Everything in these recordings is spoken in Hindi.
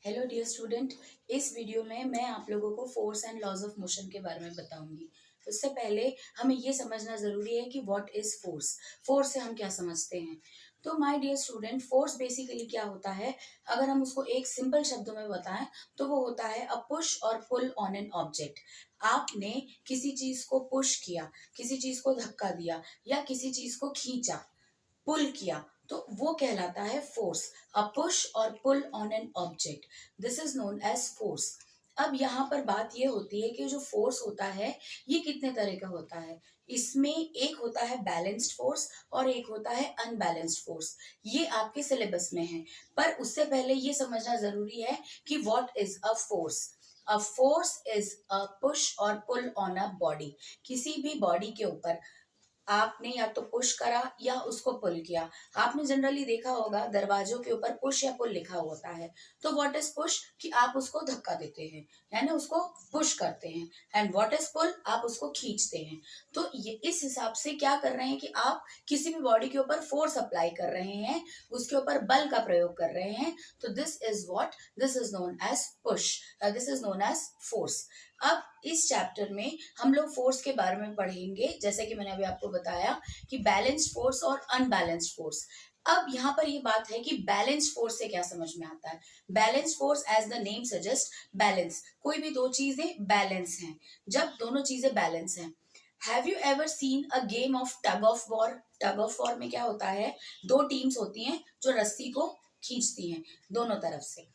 Hello dear student. इस वीडियो में मैं आप लोगों को force and laws of motion के बारे में बताऊंगी। उससे पहले हमें ये समझना जरूरी है कि व्हाट इज फोर्स। फोर्स से हम क्या समझते हैं। तो my dear student, force basically क्या होता है, अगर हम उसको एक सिंपल शब्दों में बताएं तो वो होता है अ push or pull on an object. आपने किसी चीज को पुश किया, किसी चीज को धक्का दिया या किसी चीज को खींचा, पुल किया, तो वो कहलाता है force. A push or pull on an object, this is known as force. अब यहाँ पर बात ये होती है कि जो फोर्स होता है ये कितने तरह का होता है। इसमें एक होता है बैलेंस्ड फोर्स और एक होता है अनबैलेंस्ड फोर्स। ये आपके सिलेबस में है, पर उससे पहले ये समझना जरूरी है कि what is a force. A force is a push or pull on a body. किसी भी बॉडी के ऊपर आपने या तो पुश करा या उसको पुल किया। आपने जनरली देखा होगा दरवाजों के ऊपर पुश या पुल लिखा होता है। तो व्हाट इज पुश, कि आप उसको धक्का देते हैं, है ना, उसको पुश करते हैं। एंड व्हाट इज पुल, आप उसको खींचते हैं। तो ये इस हिसाब से क्या कर रहे हैं कि आप किसी भी बॉडी के ऊपर फोर्स अप्लाई कर रहे हैं, उसके ऊपर बल का प्रयोग कर रहे हैं। तो this is what, this is known as push, this is known as force. अब इस चैप्टर में हम लोग फोर्स के बारे में पढ़ेंगे, जैसे कि मैंने अभी आपको बताया कि बैलेंस्ड फोर्स और अनबैलेंस्ड फोर्स। अब यहाँ पर ये बात है कि बैलेंस फोर्स से क्या समझ में आता है। Balance force as the name suggest, balance, कोई भी दो चीजें बैलेंस हैं। जब दोनों चीजें बैलेंस हैं, have you ever seen a game of tug of war. Tug of war में क्या होता है, दो टीम्स होती हैं जो रस्सी को खींचती हैं दोनों तरफ से।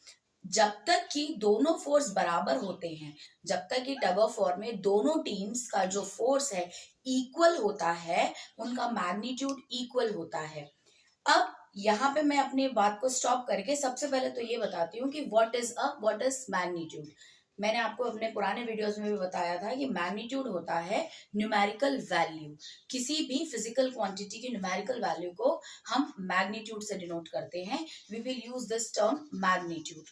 जब तक कि दोनों फोर्स बराबर होते हैं, जब तक कि टग ऑफ वॉर में दोनों टीम्स का जो फोर्स है इक्वल होता है, उनका मैग्नीट्यूड इक्वल होता है। अब यहाँ पे मैं अपनी बात को स्टॉप करके सबसे पहले तो ये बताती हूँ कि व्हाट इज मैग्नीट्यूड। मैंने आपको अपने पुराने वीडियोस में भी बताया था कि मैग्नीट्यूड होता है न्यूमेरिकल वैल्यू। किसी भी फिजिकल क्वांटिटी की न्यूमेरिकल वैल्यू को हम मैग्नीट्यूड से डिनोट करते हैं। We will use this term magnitude.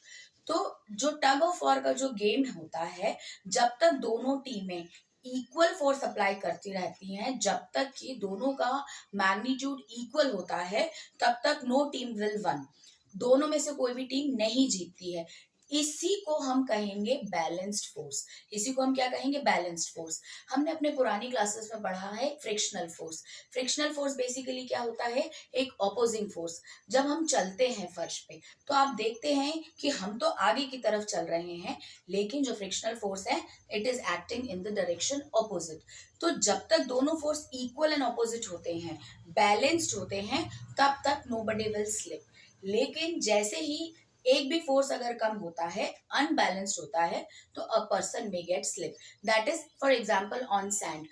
तो जो टग ऑफ वॉर का जो गेम होता है, जब तक दोनों टीमें इक्वल फोर्स अप्लाई करती रहती हैं, जब तक कि दोनों का मैग्नीट्यूड इक्वल होता है, तब तक नो टीम विल वन। दोनों में से कोई भी टीम नहीं जीतती है। इसी को हम कहेंगे बैलेंस्ड फोर्स। इसी को हम क्या कहेंगे, बैलेंस्ड फोर्स। हमने अपने पुरानी क्लासेस में पढ़ा है frictional force. Frictional force basically क्या होता है, एक ऑपोजिंग फोर्स। जब हम चलते हैं फर्श पे तो आप देखते हैं कि हम तो आगे की तरफ चल रहे हैं, लेकिन जो फ्रिक्शनल फोर्स है it is acting in the direction opposite. तो जब तक दोनों फोर्स इक्वल एंड ऑपोजिट होते हैं, बैलेंस्ड होते हैं, तब तक नोबडी विल स्लिप। लेकिन जैसे ही एक भी फोर्स अगर कम होता है, अनबैलेंस्ड होता है, तो a person may gate slip. That is for example on sand,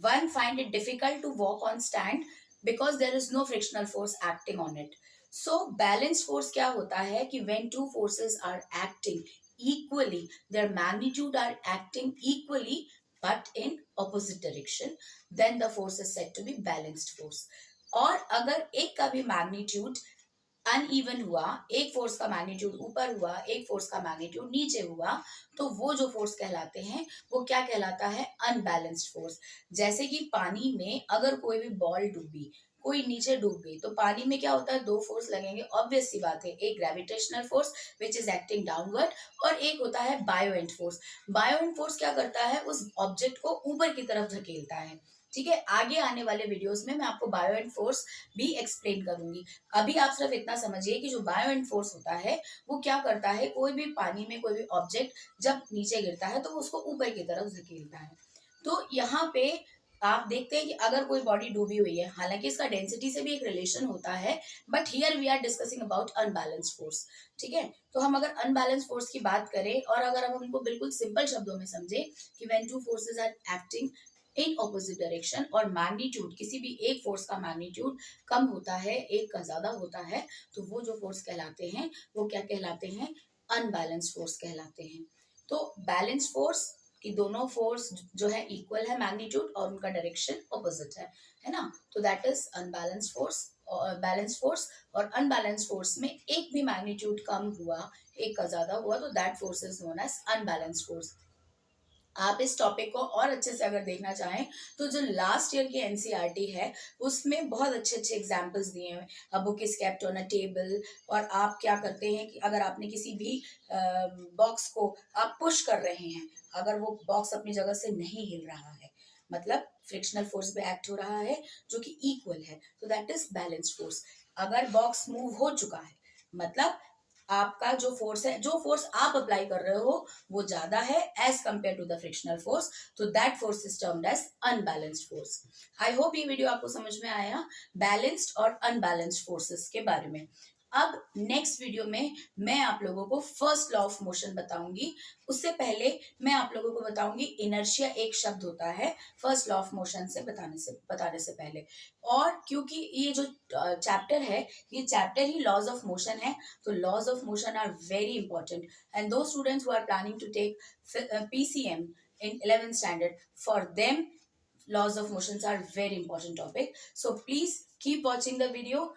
one find it difficult to walk on stand because there is no frictional force acting on it. So balanced force क्या होता है कि when two forces are acting equally, their magnitude are acting equally but in opposite direction, then the force is said to be balanced force. और अगर एक का भी मैग्नीट्यूड अनइवन हुआ, एक फोर्स का मैग्नीट्यूड ऊपर हुआ, एक फोर्स का मैग्नीट्यूड नीचे हुआ, तो वो जो फोर्स कहलाते हैं वो क्या कहलाता है, अनबैलेंस्ड फोर्स। जैसे कि पानी में अगर कोई भी बॉल डूबी, कोई नीचे डूब गई, तो पानी में क्या होता है, दो फोर्स लगेंगे, ऑब्वियस सी बात है। एक gravitational force which is acting downward, और एक होता है बायोएंट फोर्स। बायोएंट फोर्स क्या करता है, उस ऑब्जेक्ट को ऊपर की तरफ धकेलता है। ठीक है, आगे आने वाले वीडियोस में मैं आपको बायोएंट फोर्स भी एक्सप्लेन करूंगी। अभी आप सिर्फ इतना समझिए कि जो बायोएंट फोर्स होता है वो क्या करता है, कोई भी पानी में कोई भी ऑब्जेक्ट जब नीचे गिरता है तो उसको ऊपर की तरफ धकेलता है। तो यहाँ पे आप देखते हैं कि अगर कोई बॉडी डूबी हुई है, हालांकि इसका डेंसिटी से भी एक रिलेशन होता है, but here we are discussing about unbalance force. ठीक है, तो हम अगर अनबैलेंस फोर्स की बात करें और अगर हम उनको बिल्कुल सिंपल शब्दों में समझे कि when two forces are acting in opposite direction और मैग्नीट्यूड, किसी भी एक फोर्स का मैग्नीट्यूड कम होता है, एक का ज्यादा होता है, तो वो जो फोर्स कहलाते हैं वो क्या कहलाते हैं, अनबैलेंस फोर्स कहलाते हैं। तो बैलेंस फोर्स कि दोनों फोर्स जो है इक्वल है मैग्नीट्यूड और उनका डायरेक्शन ऑपोजिट है ना, तो दैट इज अनबैलेंस फोर्स। और बैलेंस फोर्स और अनबैलेंस फोर्स में एक भी मैग्नीट्यूड कम हुआ, एक का ज्यादा हुआ, तो that force is known as unbalance force. आप इस टॉपिक को और अच्छे से अगर देखना चाहें तो जो लास्ट ईयर की एनसीईआरटी है उसमें बहुत अच्छे अच्छे एग्जाम्पल्स दिए हैं। A book is kept on a table, और आप क्या करते हैं कि अगर आपने किसी भी बॉक्स को आप पुश कर रहे हैं, अगर वो बॉक्स अपनी जगह से नहीं हिल रहा है, मतलब फ्रिक्शनल फोर्स पे एक्ट हो रहा है जो कि इक्वल है, तो दैट इज बैलेंस्ड फोर्स। अगर बॉक्स मूव हो चुका है, मतलब आपका जो फोर्स है, जो फोर्स आप अप्लाई कर रहे हो वो ज्यादा है as compared to the frictional force, तो that force is termed as unbalanced force. I hope ये वीडियो आपको समझ में आया बैलेंस्ड और अनबैलेंस्ड फोर्सेस के बारे में। अब नेक्स्ट वीडियो में मैं आप लोगों को फर्स्ट लॉ ऑफ मोशन बताऊंगी। उससे पहले मैं आप लोगों को बताऊंगी इनर्शिया एक शब्द होता है फर्स्ट लॉ ऑफ मोशन से बताने से पहले। और क्योंकि ये जो चैप्टर है, ये चैप्टर ही लॉज ऑफ मोशन है, तो laws of motion are very important, and those students who are planning to take PCM in 11th standard, for them laws of motions are very important topic. So please keep watching the video.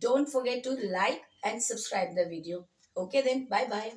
Don't forget to like and subscribe the video. Okay then, bye bye.